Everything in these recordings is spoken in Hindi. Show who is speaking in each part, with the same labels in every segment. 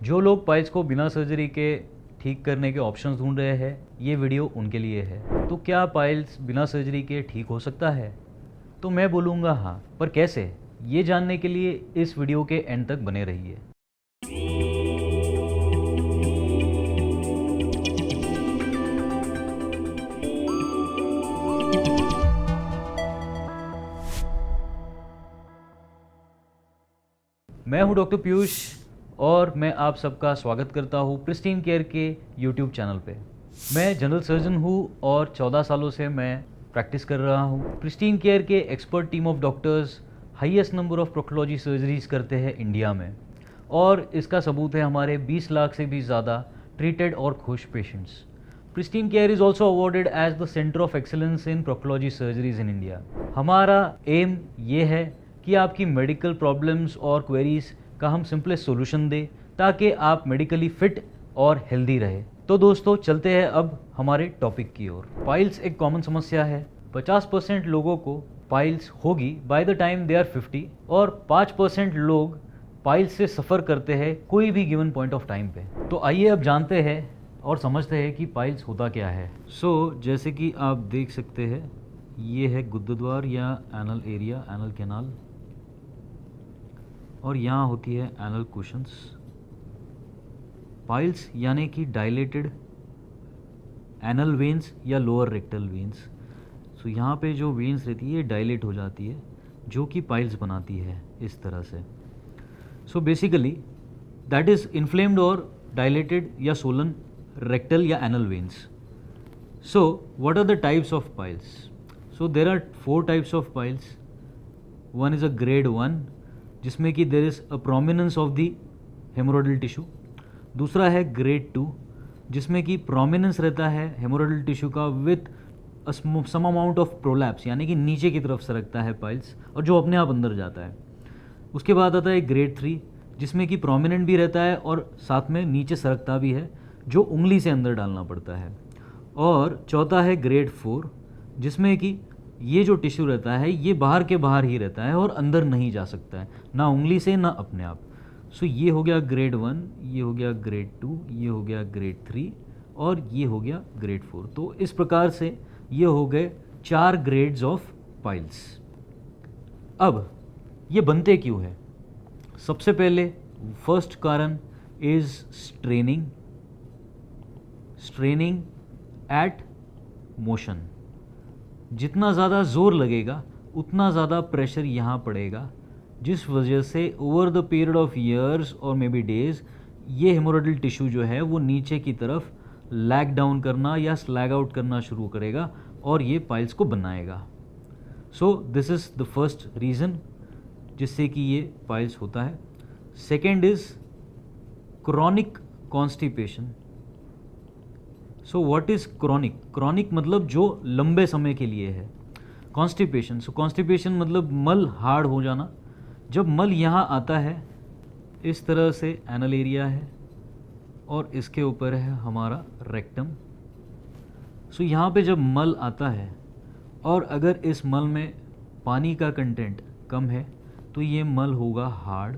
Speaker 1: जो लोग पाइल्स को बिना सर्जरी के ठीक करने के ऑप्शंस ढूंढ रहे हैं, ये वीडियो उनके लिए है। तो क्या पाइल्स बिना सर्जरी के ठीक हो सकता है? तो मैं बोलूँगा हाँ, पर कैसे? ये जानने के लिए इस वीडियो के एंड तक बने रहिए। मैं हूं डॉक्टर पीयूष और मैं आप सबका स्वागत करता हूं प्रिस्टीन केयर के यूट्यूब चैनल पे। मैं जनरल सर्जन हूं और 14 सालों से मैं प्रैक्टिस कर रहा हूं। प्रिस्टीन केयर के expert team of doctors highest number of proctology surgeries करते हैं इंडिया में, और इसका सबूत है हमारे 20 लाख से भी ज़्यादा ट्रीटेड और खुश patients. Pristine care is also awarded as the centre of excellence in proctology surgeries in India. हमारा एम ये है कि आपकी मेडिकल प्रॉब्लम्स और क्वेरीज का हम सिंपलेस्ट सॉल्यूशन दें ताकि आप मेडिकली फिट और हेल्दी रहे। तो दोस्तों चलते हैं अब हमारे टॉपिक की ओर। पाइल्स एक कॉमन समस्या है। 50% लोगों को पाइल्स होगी by the time they are 50 और 5% लोग पाइल्स से सफ़र करते हैं कोई भी गिवन पॉइंट ऑफ टाइम पे। तो आइए अब जानते हैं और समझते हैं कि पाइल्स होता क्या है। जैसे कि आप देख सकते हैं, ये है गुद्दद्वार या एनल एरिया, एनल कैनाल, और यहाँ होती है एनल कुशंस। पाइल्स यानी कि डायलेटेड एनल वेन्स या लोअर रेक्टल वेन्स। यहाँ पे जो वेन्स रहती है ये डायलेट हो जाती है, जो कि पाइल्स बनाती है इस तरह से। बेसिकली दैट इज़ इन्फ्लेम्ड और डायलेटेड या सोलन रेक्टल या anal veins. What are the types of piles? There are 4 types of piles. One is a grade 1 जिसमें कि there is a prominence of the haemorrhoidal tissue. दूसरा है ग्रेड 2 जिसमें कि प्रोमिनेंस रहता है हेमोरॉइडल टिश्यू का with some amount of prolapse, यानी कि नीचे की तरफ सरकता है पाइल्स और जो अपने आप अंदर जाता है। उसके बाद आता है ग्रेड 3 जिसमें कि प्रोमिनेंट भी रहता है और साथ में नीचे सरकता भी है, जो उंगली से अंदर डालना पड़ता है। और चौथा है ग्रेड 4 जिसमें कि ये जो टिश्यू रहता है ये बाहर के बाहर ही रहता है और अंदर नहीं जा सकता है, ना उंगली से ना अपने आप। ये हो गया ग्रेड 1, ये हो गया ग्रेड 2, ये हो गया ग्रेड 3 और ये हो गया ग्रेड 4। तो इस प्रकार से ये हो गए 4 ग्रेड्स ऑफ पाइल्स। अब ये बनते क्यों है? सबसे पहले फर्स्ट कारण इज स्ट्रेनिंग एट मोशन। जितना ज़्यादा ज़ोर लगेगा उतना ज़्यादा प्रेशर यहाँ पड़ेगा, जिस वजह से over the period of years और मे बी डेज ये हेमोरॉइडल टिश्यू जो है वो नीचे की तरफ लैग डाउन करना या स्लैग आउट करना शुरू करेगा और ये पाइल्स को बनाएगा। This is the first reason जिससे कि ये पाइल्स होता है। Second is chronic constipation. What is chronic? Chronic मतलब जो लंबे समय के लिए है। कॉन्स्टिपेशन मतलब मल हार्ड हो जाना। जब मल यहाँ आता है, इस तरह से एनल एरिया है और इसके ऊपर है हमारा रेक्टम। यहाँ पे जब मल आता है और अगर इस मल में पानी का कंटेंट कम है तो ये मल होगा हार्ड,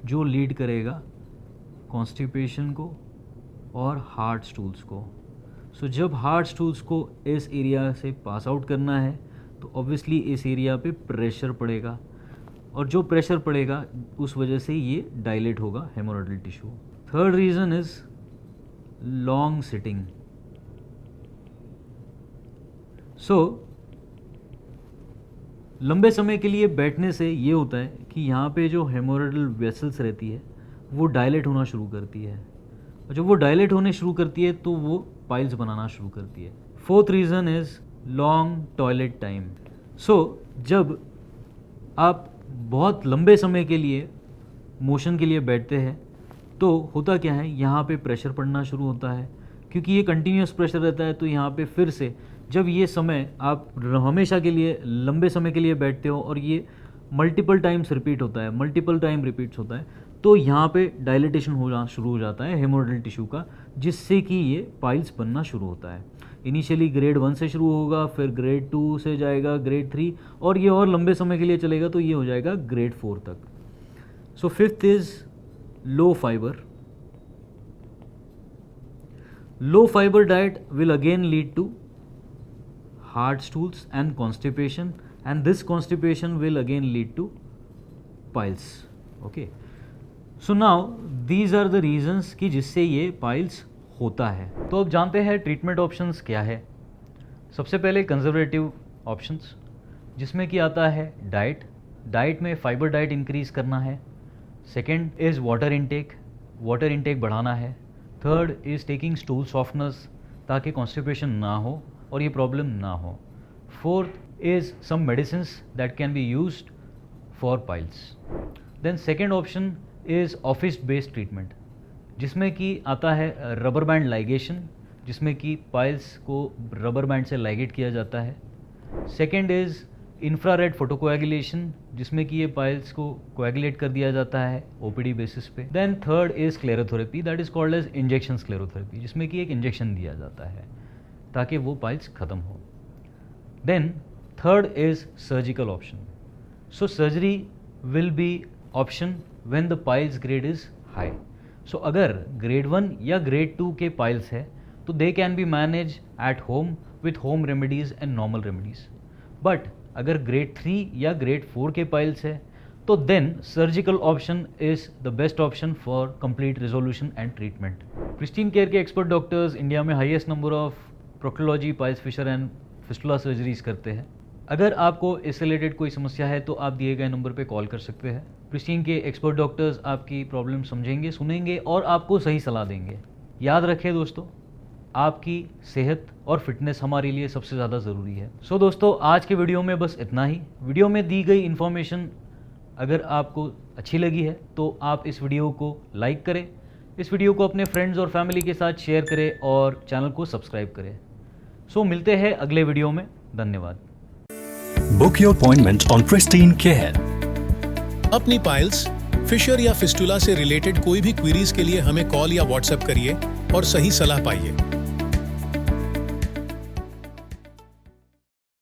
Speaker 1: जो लीड करेगा कॉन्स्टिपेशन को और हार्ड स्टूल्स को। जब हार्ड स्टूल्स को इस एरिया से पास आउट करना है तो ऑब्वियसली इस एरिया पे प्रेशर पड़ेगा, और जो प्रेशर पड़ेगा उस वजह से ये डायलेट होगा haemorrhoidal tissue. Third reason is long sitting. लंबे समय के लिए बैठने से ये होता है कि यहाँ पे जो हेमोरॉइडल वेसल्स रहती है वो डायलेट होना शुरू करती है, और जब वो डायलेट होने शुरू करती है तो वो पाइल्स बनाना शुरू करती है। Fourth reason is long toilet time. जब आप बहुत लंबे समय के लिए मोशन के लिए बैठते हैं तो होता क्या है, यहाँ पे प्रेशर पड़ना शुरू होता है। क्योंकि ये कंटिन्यूस प्रेशर रहता है तो यहाँ पे फिर से जब ये समय आप हमेशा के लिए लंबे समय के लिए बैठते हो और ये मल्टीपल टाइम्स रिपीट होता है, मल्टीपल टाइम रिपीट्स होता है, तो यहाँ पे डायलिटेशन होना शुरू हो जाता है हेमोरॉइडल टिश्यू का, जिससे कि ये पाइल्स बनना शुरू होता है। इनिशियली ग्रेड 1 से शुरू होगा, फिर ग्रेड 2 से जाएगा ग्रेड 3, और ये और लंबे समय के लिए चलेगा तो ये हो जाएगा ग्रेड 4 तक। Fifth is low fibre. Low fiber diet will again lead to hard stools and constipation, and this constipation will again lead to piles. Okay, so now these are the reasons कि जिससे ये piles होता है. तो अब जानते हैं ट्रीटमेंट ऑप्शंस क्या है. सबसे पहले कंजर्वेटिव ऑप्शंस, जिसमें कि आता है डाइट में फाइबर डाइट इंक्रीज करना है. सेकेंड इज़ वाटर इनटेक बढ़ाना है. Third is taking stool softeners ताकि कॉन्स्टिपेशन ना हो और ये प्रॉब्लम ना हो. Fourth is some medicines that can be used for piles. Then second option is office based treatment, जिसमें कि आता है रबर बैंड लाइगेशन, जिसमें कि पाइल्स को रबर बैंड से लाइगेट किया जाता है. सेकेंड इज़ इंफ्रारेड फोटोकोएगुलेशन, जिसमें कि ये पाइल्स को कोएगुलेट कर दिया जाता है ओपीडी बेसिस पे. Then third is sclerotherapy, that is called as injection sclerotherapy, जिसमें कि एक इंजेक्शन दिया जाता है ताकि वो पाइल्स ख़त्म हो. Then third is surgical option. So surgery will be option when the piles grade is high. So अगर ग्रेड 1 या ग्रेड 2 के पाइल्स है तो they can be manage at home with home remedies and normal remedies. But अगर ग्रेड 3 या ग्रेड 4 के पाइल्स है तो then surgical option is the best option for complete resolution and treatment. Pristine care के एक्सपर्ट डॉक्टर्स इंडिया में highest number of proctology, piles fissure and fistula surgeries करते हैं. अगर आपको इससे रिलेटेड कोई समस्या है तो आप दिए गए नंबर पे कॉल कर सकते हैं. प्रिस्टीन के एक्सपर्ट डॉक्टर्स आपकी प्रॉब्लम समझेंगे, सुनेंगे और आपको सही सलाह देंगे. याद रखें दोस्तों, आपकी सेहत और फिटनेस हमारे लिए सबसे ज़्यादा ज़रूरी है. सो दोस्तों, आज के वीडियो में बस इतना ही. वीडियो में दी गई इन्फॉर्मेशन अगर आपको अच्छी लगी है तो आप इस वीडियो को लाइक करें, इस वीडियो को अपने फ्रेंड्स और फैमिली के साथ शेयर करें और चैनल को सब्सक्राइब करें. सो मिलते हैं अगले वीडियो में. धन्यवाद.
Speaker 2: Book your appointment on Pristine Care.
Speaker 3: अपनी पाइल्स, फिशर या फिस्टुला से रिलेटेड कोई भी क्वेरीज के लिए हमें कॉल या व्हाट्सएप करिए और सही सलाह पाइए.